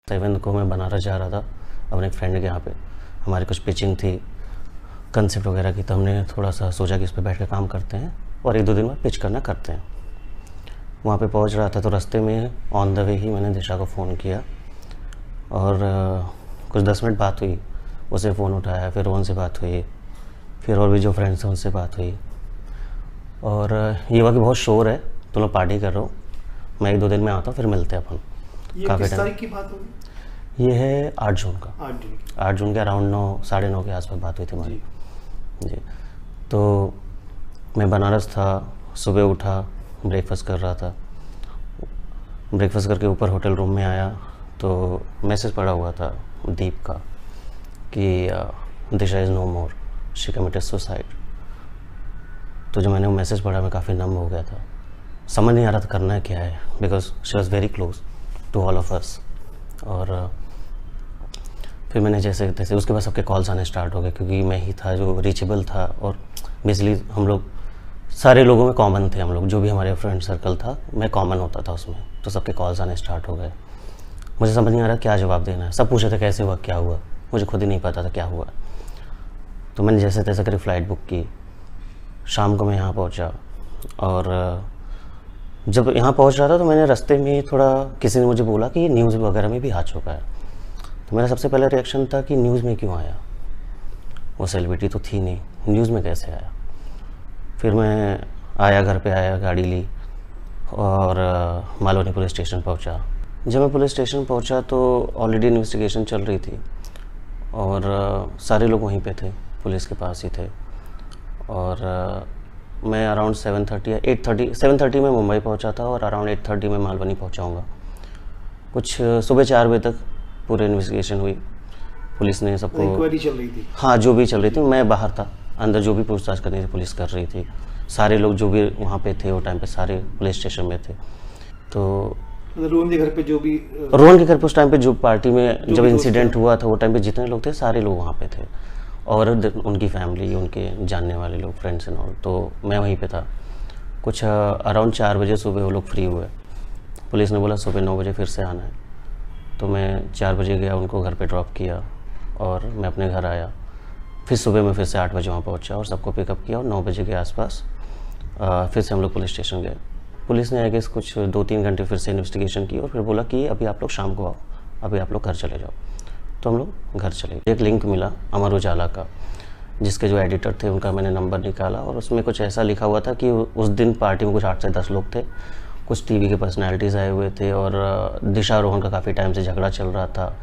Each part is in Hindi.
7 को मैं बनारस जा रहा था अपने एक फ्रेंड के यहाँ पे। हमारी कुछ पिचिंग थी कंसेप्ट वगैरह की, तो हमने थोड़ा सा सोचा कि इस पर बैठ के काम करते हैं और 1-2 दिन बाद पिच करना करते हैं। वहाँ पे पहुँच रहा था तो रास्ते में ऑन द वे ही मैंने दिशा को फ़ोन किया और कुछ 10 मिनट बात हुई। उसे फ़ोन उठाया, फिर रोहन से बात हुई, फिर और भी जो फ्रेंड्स हैं उनसे बात हुई। और ये हुआ कि बहुत शोर है, तुम लोग पार्टी कर रहे हो, मैं 1-2 दिन में आता हूँ, फिर मिलते हैं अपन। ये किस तारीख की बात होगी? ये है 8 जून का। 8 जून के अराउंड 9-9:30 के आसपास बात हुई थी हमारी जी। तो मैं बनारस था, सुबह उठा, ब्रेकफास्ट कर रहा था। ब्रेकफास्ट करके ऊपर होटल रूम में आया तो मैसेज पड़ा हुआ था दीप का कि Disha is no more, she committed suicide. तो जब मैंने वो मैसेज पढ़ा मैं काफ़ी नम हो गया था, समझ नहीं आ रहा था करना क्या है, because she was very close to all of us. और फिर मैंने जैसे तैसे उसके बाद सबके कॉल्स आने स्टार्ट हो गए, क्योंकि मैं ही था जो रीचेबल था। और बेसिकली हम लोग सारे लोगों में कॉमन थे, हम लोग जो भी हमारे फ्रेंड सर्कल था मैं कॉमन होता था उसमें। तो सबके कॉल्स आने स्टार्ट हो गए। मुझे समझ नहीं आ रहा क्या जवाब देना है। सब पूछे थे कैसे हुआ, क्या हुआ, मुझे खुद ही नहीं पता था क्या हुआ। तो मैंने जैसे तैसे करके फ़्लाइट बुक की। शाम को मैं यहाँ पहुँचा और जब यहाँ पहुँच रहा था तो मैंने रास्ते में थोड़ा किसी ने मुझे बोला कि ये न्यूज़ वगैरह में भी आ चुका है। तो मेरा सबसे पहला रिएक्शन था कि न्यूज़ में क्यों आया, वो सेलिब्रिटी तो थी नहीं, न्यूज़ में कैसे आया। फिर मैं आया, घर पे आया, गाड़ी ली और मालवनी पुलिस स्टेशन पहुँचा। जब मैं पुलिस स्टेशन पहुँचा तो ऑलरेडी इन्वेस्टिगेशन चल रही थी और सारे लोग वहीं पे थे, पुलिस के पास ही थे। और मैं अराउंड 7:30 या 8:30 7:30 में मुंबई पहुंचा था और अराउंड 8:30 में मालवनी पहुंचाऊंगा। कुछ सुबह 4 बजे तक पूरी इन्वेस्टिगेशन हुई। पुलिस ने सबको इंक्वायरी चल रही थी? हाँ, जो भी चल रही थी। मैं बाहर था, अंदर जो भी पूछताछ करनी थी पुलिस कर रही थी। सारे लोग जो भी वहाँ पे थे वो टाइम पे सारे पुलिस स्टेशन में थे। तो रोहन के घर पे जो भी रोहन के घर पे उस टाइम पे जो पार्टी में जब इंसिडेंट हुआ था वो टाइम पे जितने लोग थे सारे लोग वहाँ पे थे और उनकी फैमिली, उनके जानने वाले लोग, फ्रेंड्स एंड ऑल। तो मैं वहीं पे था। कुछ अराउंड 4 बजे सुबह वो लोग फ्री हुए। पुलिस ने बोला सुबह 9 बजे फिर से आना है। तो मैं 4 बजे गया, उनको घर पे ड्रॉप किया और मैं अपने घर आया। फिर सुबह में फिर से 8 बजे वहाँ पहुँचा और सबको पिकअप किया और 9 बजे के आसपास फिर से हम लोग पुलिस स्टेशन गए। पुलिस ने आई गेस कुछ 2-3 घंटे फिर से इन्वेस्टिगेशन की और फिर बोला कि अभी आप लोग शाम को आओ, अभी आप लोग घर चले जाओ। तो हम लोग घर चले गए। एक लिंक मिला अमर उजाला का, जिसके जो एडिटर थे उनका मैंने नंबर निकाला और उसमें कुछ ऐसा लिखा हुआ था कि उस दिन पार्टी में कुछ 8 से 10 लोग थे, कुछ टीवी के पर्सनालिटीज़ आए हुए थे और दिशा रोहन का काफ़ी टाइम से झगड़ा चल रहा था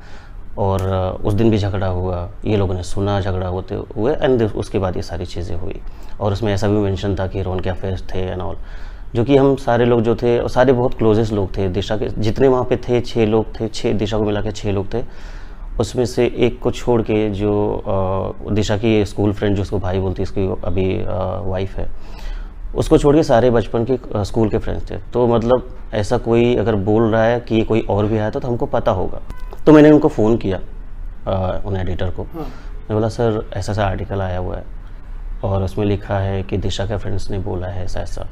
और उस दिन भी झगड़ा हुआ, ये लोगों ने सुना झगड़ा होते हुए एंड उसके बाद ये सारी चीज़ें हुई। और उसमें ऐसा भी मेंशन था कि रोहन के अफेयर्स थे एंड ऑल, जो कि हम सारे लोग जो थे और सारे बहुत क्लोजेस्ट लोग थे। दिशा के जितने वहाँ पे थे 6 लोग थे, 6 दिशा को मिला के 6 लोग थे। उसमें से एक को छोड़ के जो दिशा की स्कूल फ्रेंड, जो उसको भाई बोलती है, इसकी अभी वाइफ है, उसको छोड़ के सारे बचपन के स्कूल के फ्रेंड्स थे। तो मतलब ऐसा कोई अगर बोल रहा है कि ये कोई और भी आया तो हमको पता होगा। तो मैंने उनको फ़ोन किया, उन एडिटर को। मैं बोला सर ऐसा ऐसा आर्टिकल आया हुआ है और उसमें लिखा है कि दिशा के फ्रेंड्स ने बोला है ऐसा ऐसा।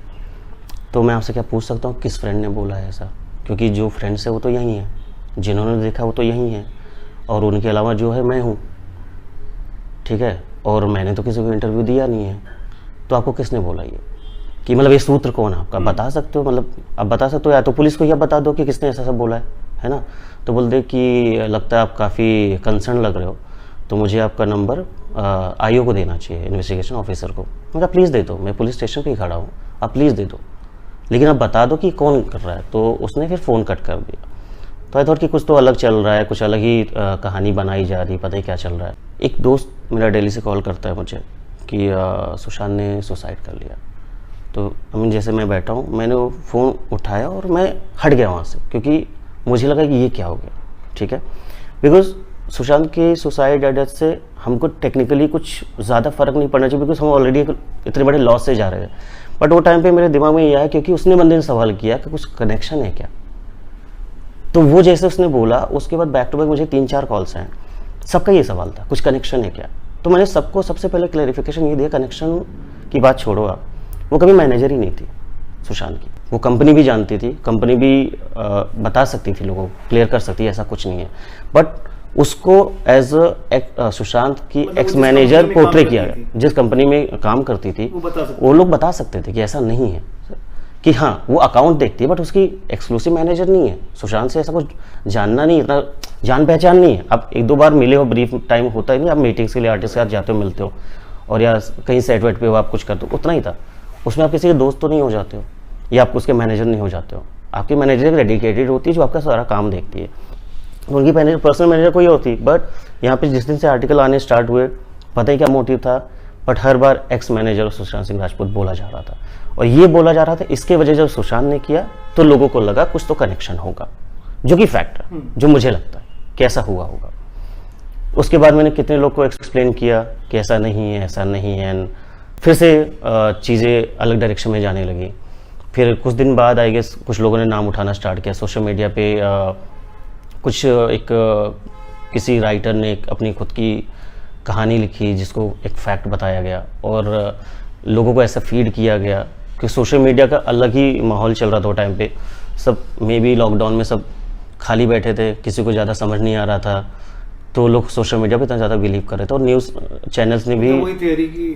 तो मैं आपसे क्या पूछ सकता हूँ किस फ्रेंड ने बोला है ऐसा, क्योंकि जो फ्रेंड्स है वो तो यही हैं, जिन्होंने देखा वो तो यही हैं और उनके अलावा जो है मैं हूँ, ठीक है। और मैंने तो किसी को इंटरव्यू दिया नहीं है। तो आपको किसने बोला ये, कि मतलब ये सूत्र कौन है आपका, बता सकते हो? मतलब आप बता सकते हो, या तो पुलिस को यह बता दो कि किसने ऐसा सब बोला है ना। तो बोल दे कि लगता है आप काफ़ी कंसर्न लग रहे हो, तो मुझे आपका नंबर आईओ को देना चाहिए, इन्वेस्टिगेशन ऑफिसर को। मैं प्लीज़ दे दो, मैं पुलिस स्टेशन पे ही खड़ा हूँ, आप प्लीज़ दे दो, लेकिन आप बता दो कि कौन कर रहा है। तो उसने फिर फ़ोन कट कर दिया। तो आई थॉट कि कुछ तो अलग चल रहा है, कुछ अलग ही कहानी बनाई जा रही, पता ही क्या चल रहा है। एक दोस्त मेरा दिल्ली से कॉल करता है मुझे कि सुशांत ने सुसाइड कर लिया। तो अमीन जैसे मैं बैठा हूँ, मैंने वो फ़ोन उठाया और मैं हट गया वहाँ से, क्योंकि मुझे लगा कि ये क्या हो गया, ठीक है। बिकॉज सुशांत के सुसाइड डेथ से हमको टेक्निकली कुछ ज़्यादा फ़र्क नहीं पड़ना चाहिए, बिकॉज हम ऑलरेडी इतने बड़े लॉस से जा रहे हैं। बट वो टाइम पे मेरे दिमाग में ये आया क्योंकि उसने बंदे ने सवाल किया कि कुछ कनेक्शन है क्या। तो वो जैसे उसने बोला उसके बाद बैक टू बैक मुझे 3-4 कॉल्स आए, सबका ये सवाल था कुछ कनेक्शन है क्या। तो मैंने सबको सबसे पहले क्लैरिफिकेशन ये दिया, कनेक्शन की बात छोड़ो आप, वो कभी मैनेजर ही नहीं थी, सुशांत की। वो कंपनी भी जानती थी, कंपनी भी बता सकती थी लोगों को, क्लियर कर सकती है ऐसा कुछ नहीं है, बट उसको एज सुशांत की एक्स मैनेजर पोर्ट्रे किया गया। जिस कंपनी में काम करती थी वो लोग बता सकते थे कि ऐसा नहीं है, कि हाँ वो अकाउंट देखती है बट उसकी एक्सक्लूसिव मैनेजर नहीं है। सुशांत से ऐसा कुछ जानना नहीं, इतना जान पहचान नहीं है। आप एक दो बार मिले हो, ब्रीफ टाइम होता ही नहीं, आप मीटिंग्स के लिए आर्टिस्ट के साथ जाते हो, मिलते हो, और या कहीं सेट वेट पे हो, आप कुछ करते हो, उतना ही था। उसमें आप किसी के दोस्त तो नहीं हो जाते हो, या आप उसके मैनेजर नहीं हो जाते हो। आपकी मैनेजर डेडिकेटेड होती है जो आपका सारा काम देखती है, उनकी मैनेजर पर्सनल मैनेजर कोई होती। बट यहाँ पे जिस दिन से आर्टिकल आने स्टार्ट हुए, पता ही क्या मोटिव था, but her bar ex manager Sushant Singh Rajput बोला जा रहा था, और ये बोला जा रहा था इसके वजह जब सुशांत ने किया तो लोगों को लगा कुछ तो कनेक्शन होगा, जो कि फैक्ट है, जो मुझे लगता है कि ऐसा हुआ होगा। उसके बाद मैंने कितने लोग को एक्सप्लेन किया कि ऐसा नहीं है, ऐसा नहीं है, फिर से चीज़ें अलग डायरेक्शन में जाने लगी। फिर कुछ दिन बाद आई गेस कुछ लोगों ने नाम उठाना स्टार्ट किया सोशल मीडिया पे। कुछ किसी राइटर ने अपनी खुद की कहानी लिखी जिसको एक फैक्ट बताया गया, और लोगों को ऐसा फीड किया गया कि सोशल मीडिया का अलग ही माहौल चल रहा था वो टाइम पे। सब मे बी लॉकडाउन में सब खाली बैठे थे, किसी को ज़्यादा समझ नहीं आ रहा था, तो लोग सोशल मीडिया पे इतना ज़्यादा बिलीव कर रहे थे, और न्यूज़ चैनल्स ने भी वही थ्योरी की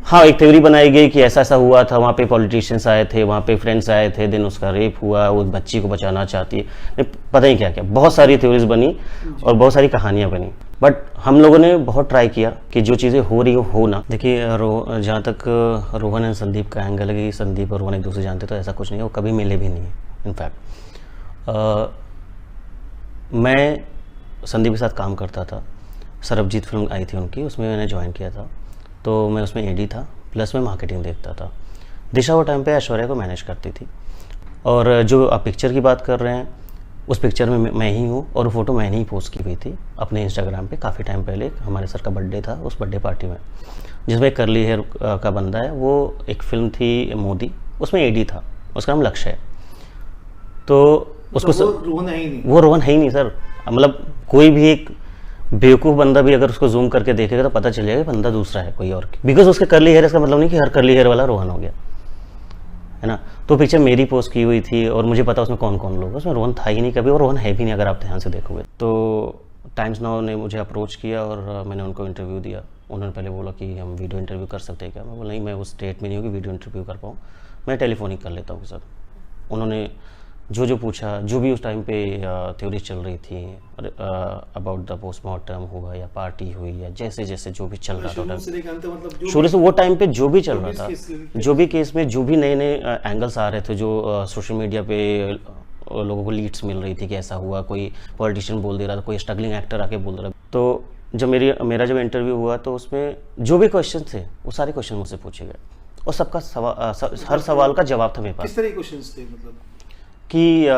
हाँ एक थ्योरी बनाई गई कि ऐसा ऐसा हुआ था, वहाँ पे पॉलिटिशियंस आए थे, वहाँ पे फ्रेंड्स आए थे, दिन उसका रेप हुआ, वो बच्ची को बचाना चाहती है, पता नहीं क्या क्या, बहुत सारी थ्योरीज बनी और बहुत सारी कहानियाँ बनी। बट हम लोगों ने बहुत ट्राई किया कि जो चीज़ें हो रही हो ना। देखिए जहाँ तक रोहन एंड संदीप का एंगल है कि संदीप और रोहन एक दूसरे जानते, तो ऐसा कुछ नहीं है, वो कभी मिले भी नहीं है। इनफैक्ट मैं संदीप के साथ काम करता था, सरबजीत फिल्म आई थी उनकी, उसमें मैंने ज्वाइन किया था, तो मैं उसमें एडी था, प्लस मैं मार्केटिंग देखता था। दिशा वो टाइम पे ऐश्वर्या को मैनेज करती थी, और जो आप पिक्चर की बात कर रहे हैं उस पिक्चर में मैं ही हूँ, और वो फ़ोटो मैंने ही पोस्ट की हुई थी अपने इंस्टाग्राम पे काफ़ी टाइम पहले। हमारे सर का बर्थडे था, उस बर्थडे पार्टी में जिसमें करली हेयर का बंदा है, वो एक फिल्म थी मोदी, उसमें एडी था, उसका नाम लक्ष्य है। तो उसको वो रोहन है ही नहीं, वो रोहन है ही नहीं सर। मतलब कोई भी एक बेवकूफ़ बंदा भी अगर उसको जूम करके देखेगा तो पता चल जाएगा बंदा दूसरा है कोई और, बिकॉज उसके करली हेयर, इसका मतलब नहीं कि हर करली हेयर वाला रोहन हो गया, है ना। तो पिक्चर मेरी पोस्ट की हुई थी, और मुझे पता उसमें कौन कौन लोग, उसमें रोहन था ही नहीं कभी, और रोहन है भी नहीं अगर आप ध्यान से देखोगे। तो टाइम्स नाउ ने मुझे अप्रोच किया और मैंने उनको इंटरव्यू दिया। उन्होंने पहले बोला कि हम वीडियो इंटरव्यू कर सकते हैं क्या। मैं बोला नहीं, मैं उस स्टेट में नहीं हूँ कि वीडियो इंटरव्यू कर पाऊँ, मैं टेलीफोनिक कर लेता हूँ सर। उन्होंने जो पूछा, जो भी उस टाइम पे थ्योरी चल रही थी अबाउट द पोस्टमार्टम हुआ या पार्टी हुई या जैसे जैसे जो भी चल रहा था शुरू से वो टाइम पे जो भी चल रहा था, जो भी केस में जो भी नए नए एंगल्स आ रहे थे, जो सोशल मीडिया पे लोगों को लीड्स मिल रही थी कि ऐसा हुआ, कोई पॉलिटिशियन बोल दे रहा था, कोई स्ट्रगलिंग एक्टर आके बोल रहा था। तो जब मेरा जब इंटरव्यू हुआ तो उसमें जो भी क्वेश्चन थे वो सारे क्वेश्चन मुझसे पूछे गए, और सबका हर सवाल का जवाब था मेरे पास। किस तरह के क्वेश्चंस थे, मतलब कि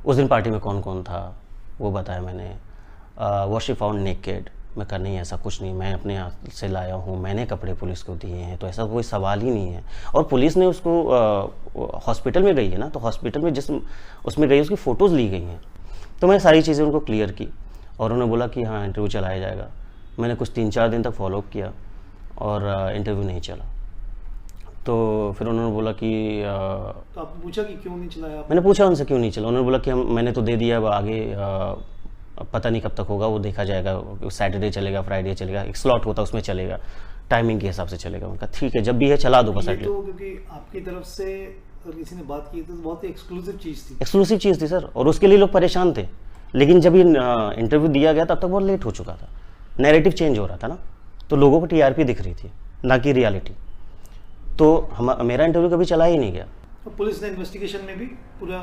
उस दिन पार्टी में कौन कौन था वो बताया मैंने। वॉज शी फाउंड नेकेड, मैं कहा नहीं ऐसा कुछ नहीं, मैं अपने हाथ से लाया हूँ, मैंने कपड़े पुलिस को दिए हैं, तो ऐसा कोई सवाल ही नहीं है। और पुलिस ने उसको हॉस्पिटल में गई है ना, तो हॉस्पिटल में जिस उसमें गई उसकी फ़ोटोज़ ली गई हैं। तो मैंने सारी चीज़ें उनको क्लियर की, और उन्होंने बोला कि हाँ इंटरव्यू चलाया जाएगा। मैंने कुछ 3-4 दिन तक फॉलोअप किया और इंटरव्यू नहीं चला। तो फिर उन्होंने बोला कि तो आपने पूछा कि क्यों नहीं चलाया? मैंने पूछा उनसे क्यों नहीं चला। उन्होंने बोला कि मैंने तो दे दिया, अब आगे पता नहीं कब तक होगा, वो देखा जाएगा, सैटरडे चलेगा, फ्राइडे चलेगा, एक स्लॉट होता है उसमें चलेगा, टाइमिंग के हिसाब से चलेगा। उनका ठीक है, जब भी है चला दो बस। तो क्योंकि आपकी तरफ से अगर किसी ने बात की तो बहुत ही एक्सक्लूसिव चीज़ थी सर, और उसके लिए लोग परेशान थे। लेकिन जब ये इंटरव्यू दिया गया तब तक बहुत लेट हो चुका था, नैरेटिव चेंज हो रहा था ना, तो लोगों को टीआरपी दिख रही थी ना कि रियलिटी। तो मेरा इंटरव्यू कभी चला ही नहीं गया। तो पुलिस ने इन्वेस्टिगेशन में भी पूरा,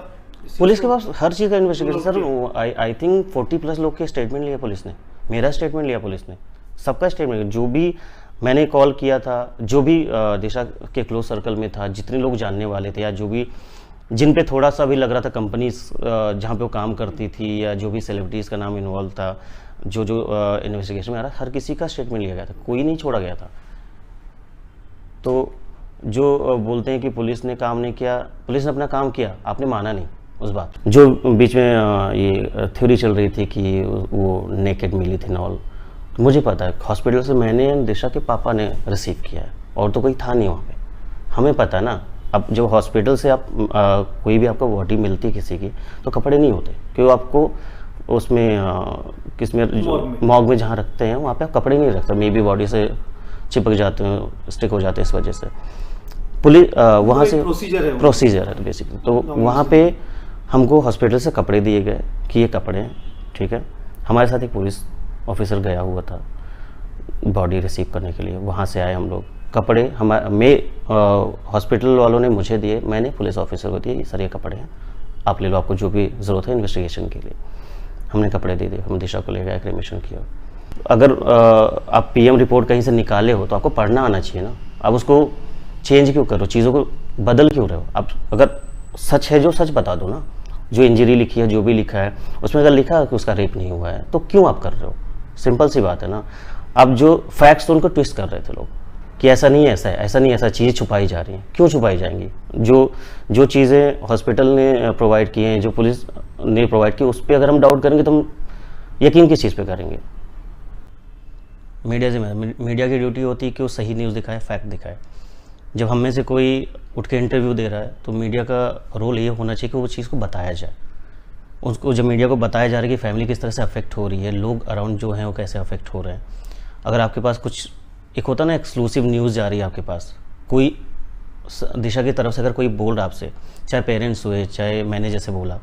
पुलिस के पास हर चीज़ का इन्वेस्टिगेशन सर। आई थिंक 40+ लोग के स्टेटमेंट लिया पुलिस ने, मेरा स्टेटमेंट लिया पुलिस ने, सबका स्टेटमेंट, जो भी मैंने कॉल किया था, जो भी दिशा के क्लोज सर्कल में था, जितने लोग जानने वाले थे, या जो भी जिन पे थोड़ा सा भी लग रहा था कंपनीज जहाँ पे वो काम करती थी, या जो भी सेलिब्रिटीज़ का नाम इन्वॉल्व था, जो इन्वेस्टिगेशन में आ रहा, हर किसी का स्टेटमेंट लिया गया था, कोई नहीं छोड़ा गया था। तो जो बोलते हैं कि पुलिस ने काम नहीं किया, पुलिस ने अपना काम किया, आपने माना नहीं उस बात। जो बीच में ये थ्योरी चल रही थी कि वो नेकेड मिली थी नॉल, तो मुझे पता है हॉस्पिटल से मैंने दिशा के पापा ने रिसीव किया है, और तो कोई था नहीं वहाँ पे। हमें पता ना अब जब हॉस्पिटल से आप कोई भी आपको बॉडी मिलती है किसी की, तो कपड़े नहीं होते, क्योंकि आपको उसमें किसमें मॉर्ग में जहाँ रखते हैं वहाँ पे आप कपड़े नहीं रखते, मे बी बॉडी से चिपक जाते हैं, स्टिक हो जाते हैं, इस वजह से पुलिस वहाँ से प्रोसीजर है बेसिकली। तो वहाँ पे हमको हॉस्पिटल से कपड़े दिए गए कि ये कपड़े हैं, ठीक है। हमारे साथ एक पुलिस ऑफिसर गया हुआ था बॉडी रिसीव करने के लिए, वहाँ से आए हम लोग। कपड़े हॉस्पिटल वालों ने मुझे दिए, मैंने पुलिस ऑफिसर को दिए, सर ये कपड़े हैं, आप ले लो, आपको जो भी ज़रूरत है इन्वेस्टिगेशन के लिए। हमने कपड़े दे दिए, हम दिशा को ले गए, क्रेमेशन किया। अगर आप पीएम रिपोर्ट कहीं से निकाले हो तो आपको पढ़ना आना चाहिए ना, आप उसको चेंज क्यों करो, चीज़ों को बदल क्यों रहे हो आप? अगर सच है जो सच बता दो ना, जो इंजरी लिखी है, जो भी लिखा है उसमें अगर लिखा है कि उसका रेप नहीं हुआ है तो क्यों आप कर रहे हो? सिंपल सी बात है ना। अब जो फैक्ट्स तो उनको ट्विस्ट कर रहे थे लोग कि ऐसा नहीं है, ऐसा है, ऐसा नहीं है, ऐसा चीज़ें छुपाई जा रही हैं। क्यों छुपाई जाएंगी? जो चीज़ें हॉस्पिटल ने प्रोवाइड की हैं, जो पुलिस ने प्रोवाइड की, उस पर अगर हम डाउट करेंगे तो हम यकीन किस चीज़ पे करेंगे? मीडिया की ड्यूटी होती है कि वो सही न्यूज़ दिखाए, फैक्ट दिखाए। जब हम में से कोई उठ के इंटरव्यू दे रहा है तो मीडिया का रोल ये होना चाहिए कि वो चीज़ को बताया जाए। उसको जब मीडिया को बताया जा रहा है कि फैमिली किस तरह से अफेक्ट हो रही है, लोग अराउंड जो हैं वो कैसे अफेक्ट हो रहे हैं। अगर आपके पास कुछ एक होता ना एक्सक्लूसिव न्यूज़ जा रही है आपके पास, कोई दिशा की तरफ से अगर कोई बोल रहा आपसे, चाहे पेरेंट्स हुए, चाहे मैंने जैसे बोला,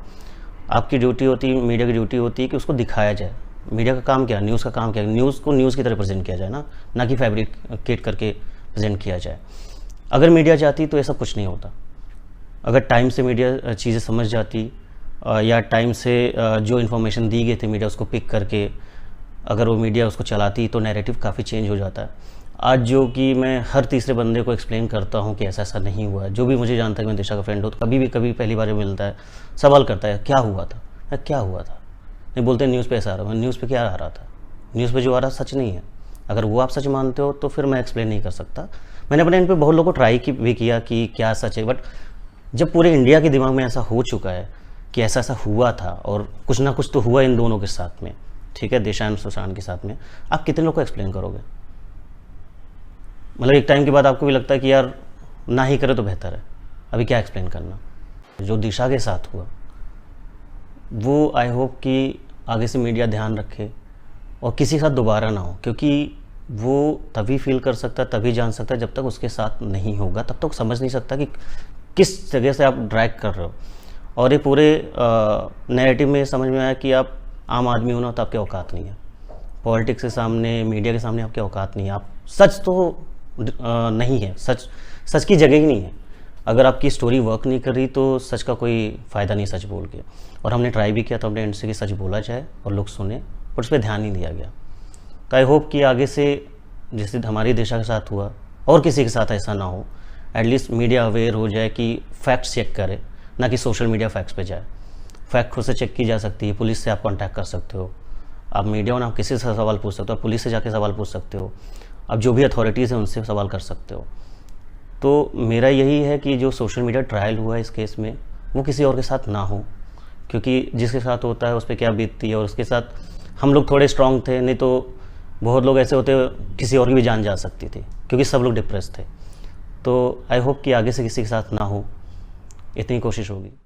आपकी ड्यूटी होती है, मीडिया की ड्यूटी होती है कि उसको दिखाया जाए। मीडिया का काम क्या है, न्यूज़ का काम क्या है, न्यूज़ को न्यूज़ की तरह प्रेजेंट किया जाए ना कि फैब्रिकेट करके प्रेजेंट किया जाए। अगर मीडिया चाहती तो ऐसा कुछ नहीं होता। अगर टाइम से मीडिया चीज़ें समझ जाती या टाइम से जो इन्फॉर्मेशन दी गई थी मीडिया उसको पिक करके अगर वो मीडिया उसको चलाती तो नैरेटिव काफ़ी चेंज हो जाता है। आज जो कि मैं हर तीसरे बंदे को एक्सप्लेन करता हूँ कि ऐसा ऐसा नहीं हुआ है, जो भी मुझे जानता है कि मैं दिशा का फ्रेंड हो, तो कभी पहली बार मिलता है सवाल करता है क्या हुआ था, क्या हुआ था, नहीं बोलते न्यूज़ पे ऐसा आ रहा है। न्यूज़ पे क्या आ रहा था? न्यूज़ पे जो आ रहा सच नहीं है। अगर वो आप सच मानते हो तो फिर मैं एक्सप्लेन नहीं कर सकता। मैंने अपने एंड पे बहुत लोगों को ट्राई भी किया कि क्या सच है, बट जब पूरे इंडिया के दिमाग में ऐसा हो चुका है कि ऐसा ऐसा हुआ था और कुछ ना कुछ तो हुआ इन दोनों के साथ में, ठीक है, दिशा एंड सुशांत के साथ में, आप कितने लोग को एक्सप्लेन करोगे? मतलब एक टाइम के बाद आपको भी लगता है कि यार ना ही करे तो बेहतर है, अभी क्या एक्सप्लेन करना। जो दिशा के साथ हुआ वो आई होप कि आगे से मीडिया ध्यान रखे और किसी के साथ दोबारा ना हो, क्योंकि वो तभी फील कर सकता है, तभी जान सकता है जब तक उसके साथ नहीं होगा, तब तक समझ नहीं सकता कि किस जगह से आप ड्रैग कर रहे हो। और ये पूरे नैरेटिव में समझ में आया कि आप आम आदमी हो ना तो आपके औकात नहीं है, पॉलिटिक्स के सामने, मीडिया के सामने आपके औकात नहीं है। आप सच तो नहीं है, सच की जगह ही नहीं है। अगर आपकी स्टोरी वर्क नहीं कर रही तो सच का कोई फ़ायदा नहीं सच बोल के। और हमने ट्राई भी किया था अपने एंड से कि सच बोला जाए और लोग सुने, पर उस पर ध्यान नहीं दिया गया। तो आई होप कि आगे से जैसे हमारी दिशा के साथ हुआ और किसी के साथ ऐसा ना हो, एटलीस्ट मीडिया अवेयर हो जाए कि फैक्ट्स चेक करे, ना कि सोशल मीडिया फैक्ट्स पे जाए। फैक्ट खुद से चेक की जा सकती है, पुलिस से आप कांटेक्ट कर सकते हो, आप मीडिया में आप किसी से सवाल पूछ सकते हो, पुलिस से जाके सवाल पूछ सकते हो, अब जो भी अथॉरिटीज़ हैं उनसे सवाल कर सकते हो। तो मेरा यही है कि जो सोशल मीडिया ट्रायल हुआ है इस केस में वो किसी और के साथ ना हो, क्योंकि जिसके साथ होता है उस पर क्या बीतती है। और उसके साथ हम लोग थोड़े स्ट्रांग थे, नहीं तो बहुत लोग ऐसे होते किसी और की भी जान जा सकती थी, क्योंकि सब लोग डिप्रेस थे। तो आई होप कि आगे से किसी के साथ ना हो, इतनी कोशिश होगी।